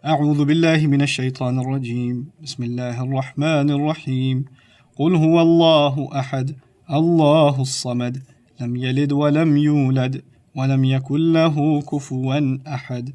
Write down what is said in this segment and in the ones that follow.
أعوذ بالله من الشيطان الرجيم بسم الله الرحمن الرحيم قل هو الله أحد الله الصمد لم يلد ولم يولد ولم يكن له كفوا أحد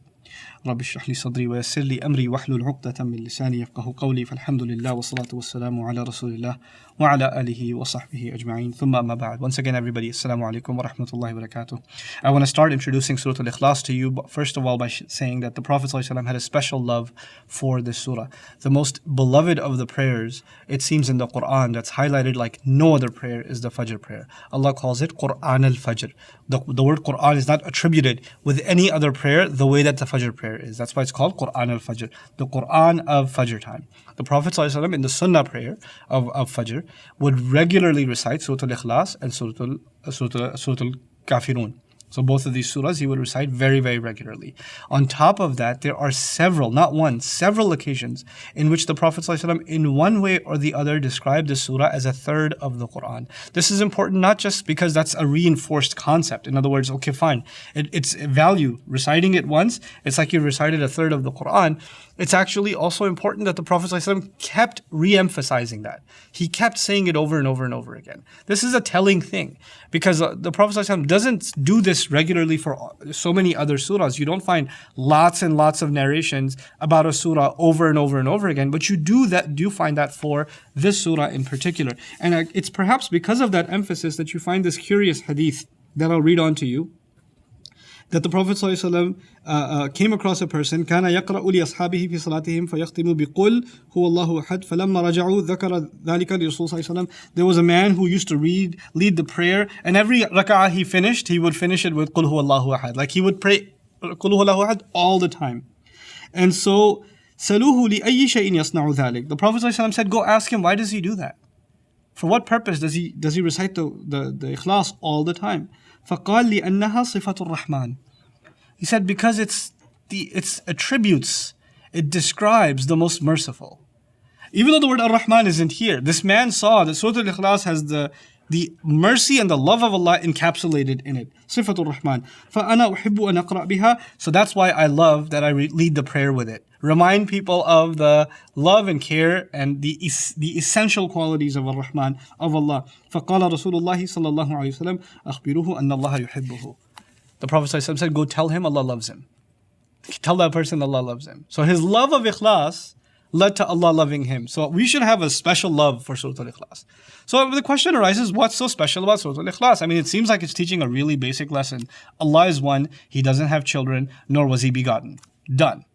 رب اشرح لي صدري ويسر لي أمري واحلل عقدة من لساني يفقه قولي فالحمد لله والصلاة والسلام على رسول الله وعلى آله وصحبه أجمعين ثم أما بعد. Once again everybody, Assalamu alaikum wa rahmatullahi wa barakatuh. I want to start introducing Surah Al-Ikhlas to you, but first of all by saying that the Prophet ﷺ had a special love for this surah. The most beloved of the prayers, it seems in the Quran, that's highlighted like no other prayer, is the Fajr prayer. Allah calls it Quran al-Fajr. The word Quran is not attributed with any other prayer the way that the Fajr prayer is. That's why it's called Quran al-Fajr, the Quran of Fajr time. The Prophet ﷺ in the Sunnah prayer of Fajr would regularly recite Surah Al-Ikhlas and Surah Al-Kafirun. So both of these surahs he would recite very, very regularly. On top of that, there are several, not one, several occasions in which the Prophet ﷺ in one way or the other described the surah as a third of the Quran. This is important not just because that's a reinforced concept. In other words, okay, fine, it's value. Reciting it once, it's like you recited a third of the Quran. It's actually also important that the Prophet ﷺ kept re-emphasizing that. He kept saying it over and over and over again. This is a telling thing because the Prophet ﷺ doesn't do this regularly for so many other surahs. You don't find lots and lots of narrations about a surah over and over and over again, but you do find that for this surah in particular. And it's perhaps because of that emphasis that you find this curious hadith that I'll read on to you, that the Prophet ﷺ came across a person كان يقرأ لأصحابه في صلاتهم فيختم بقل هو الله أحد فلما رجعوا ذكر ذلك لرسول صلى الله عليه وسلم. There was a man who used to lead the prayer, and every rak'ah he finished, he would finish it with قل هو الله أحد. Like he would pray قل هو الله أحد all the time. And so سألوه لأي شيء يصنع ذلك. The Prophet ﷺ said, go ask him, why does he do that? For what purpose does he recite the Ikhlas all the time? فقال لأنها صفة الرحمن. He said because it's attributes, it describes the most merciful. Even though the word Ar-Rahman isn't here, this man saw that Surah Al-Ikhlas has the mercy and the love of Allah encapsulated in it. صفة الرحمن. فأنا أحب أن أقرأ بها. So that's why I love that I lead the prayer with it. Remind people of the love and care and the essential qualities of Ar-Rahman, of Allah. فقال رسول الله صلى الله عليه وسلم أخبروه أن الله يحبه. The Prophet ﷺ said, go tell him Allah loves him. Tell that person Allah loves him. So his love of Ikhlas led to Allah loving him. So we should have a special love for Surah Al-Ikhlas. So the question arises, what's so special about Surah Al-Ikhlas? I mean, it seems like it's teaching a really basic lesson. Allah is one, He doesn't have children, nor was He begotten. Done.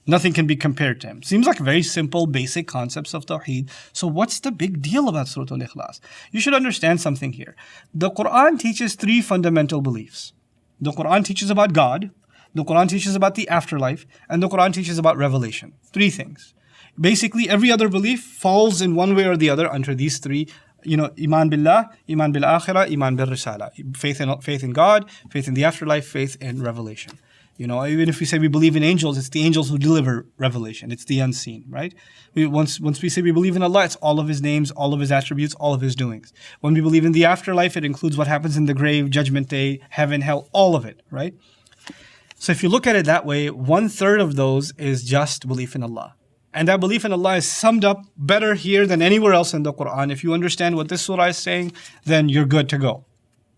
Nothing can be compared to Him. Seems like very simple, basic concepts of Tawheed. So what's the big deal about Surah Al-Ikhlas? You should understand something here. The Quran teaches three fundamental beliefs. The Quran teaches about God, the Quran teaches about the afterlife, and the Quran teaches about revelation. Three things. Basically, every other belief falls in one way or the other under these three. Iman billah, Iman bil akhirah, Iman bil risala. Faith in God, faith in the afterlife, faith in revelation. Even if we say we believe in angels, it's the angels who deliver revelation. It's the unseen, right? Once we say we believe in Allah, it's all of His names, all of His attributes, all of His doings. When we believe in the afterlife, it includes what happens in the grave, judgment day, heaven, hell, all of it, right? So if you look at it that way, 1/3 of those is just belief in Allah. And that belief in Allah is summed up better here than anywhere else in the Quran. If you understand what this surah is saying, then you're good to go.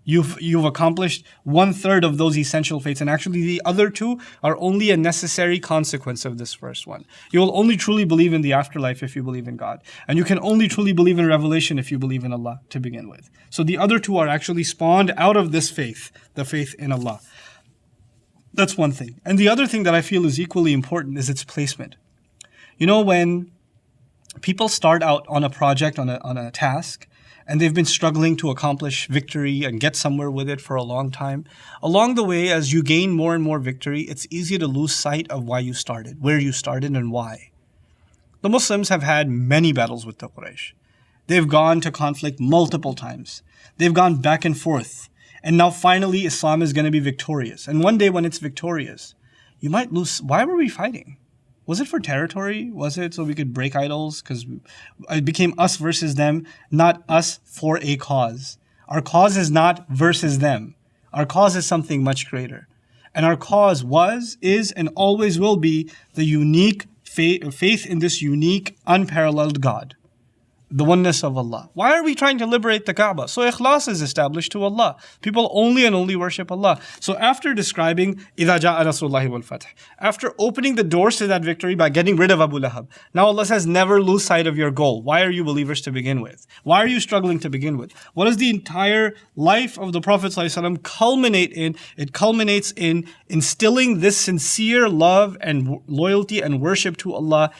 You've accomplished 1/3 of those essential faiths, and actually the other two are only a necessary consequence of this first one. You will only truly believe in the afterlife if you believe in God, and you can only truly believe in revelation if you believe in Allah to begin with. So the other two are actually spawned out of this faith, the faith in Allah. That's one thing. And the other thing that I feel is equally important is its placement. When people start out on a project, on a task, and they've been struggling to accomplish victory and get somewhere with it for a long time. Along the way, as you gain more and more victory, it's easy to lose sight of why you started, where you started, and why. The Muslims have had many battles with the Quraysh. They've gone to conflict multiple times. They've gone back and forth. And now finally, Islam is going to be victorious. And one day when it's victorious, you might lose. Why were we fighting? Was it for territory? Was it so we could break idols? Because it became us versus them, not us for a cause. Our cause is not versus them. Our cause is something much greater. And our cause was, is, and always will be the unique faith in this unique, unparalleled God. The oneness of Allah. Why are we trying to liberate the Kaaba? So Ikhlas is established to Allah. People only and only worship Allah. So after describing إِذَا جَاءَ نَصْرُ اللَّهِ وَالْفَتْحِ, after opening the doors to that victory by getting rid of Abu Lahab, now Allah says, never lose sight of your goal. Why are you believers to begin with? Why are you struggling to begin with? What does the entire life of the Prophet ﷺ culminate in? It culminates in instilling this sincere love and loyalty and worship to Allah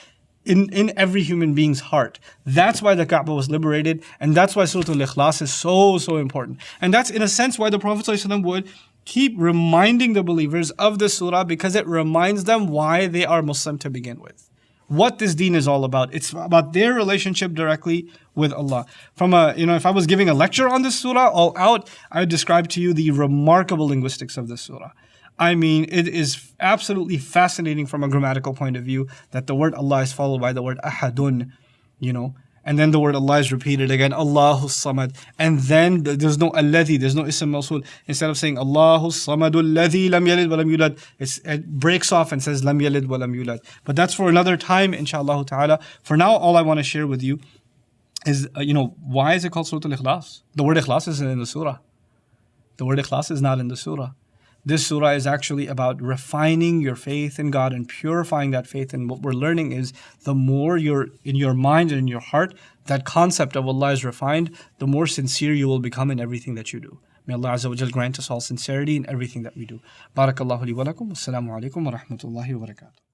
in every human being's heart. That's why the Kaaba was liberated, and that's why Surah Al-Ikhlas is so important. And that's in a sense why the Prophet ﷺ would keep reminding the believers of this surah, because it reminds them why they are Muslim to begin with. What this deen is all about. It's about their relationship directly with Allah. From if I was giving a lecture on this surah all out, I would describe to you the remarkable linguistics of this surah. I mean, it is absolutely fascinating from a grammatical point of view that the word Allah is followed by the word ahadun, and then the word Allah is repeated again, Allahu Samad, and then there's no alladhi, there's no ism mawsul. Instead of saying Allahu Samadul ladhi lam yalid wa lam yulad, it breaks off and says lam yalid wa lam yulad. But that's for another time, inshallah ta'ala. For now, all I want to share with you is, why is it called Surah Al-Ikhlas? The word Ikhlas isn't in the surah. The word Ikhlas is not in the surah. This surah is actually about refining your faith in God and purifying that faith. And what we're learning is the more you're in your mind and in your heart, that concept of Allah is refined, the more sincere you will become in everything that you do. May Allah Azza wa Jal grant us all sincerity in everything that we do. Barakallahu li wa lakum. Assalamu alaikum wa rahmatullahi wa barakatuh.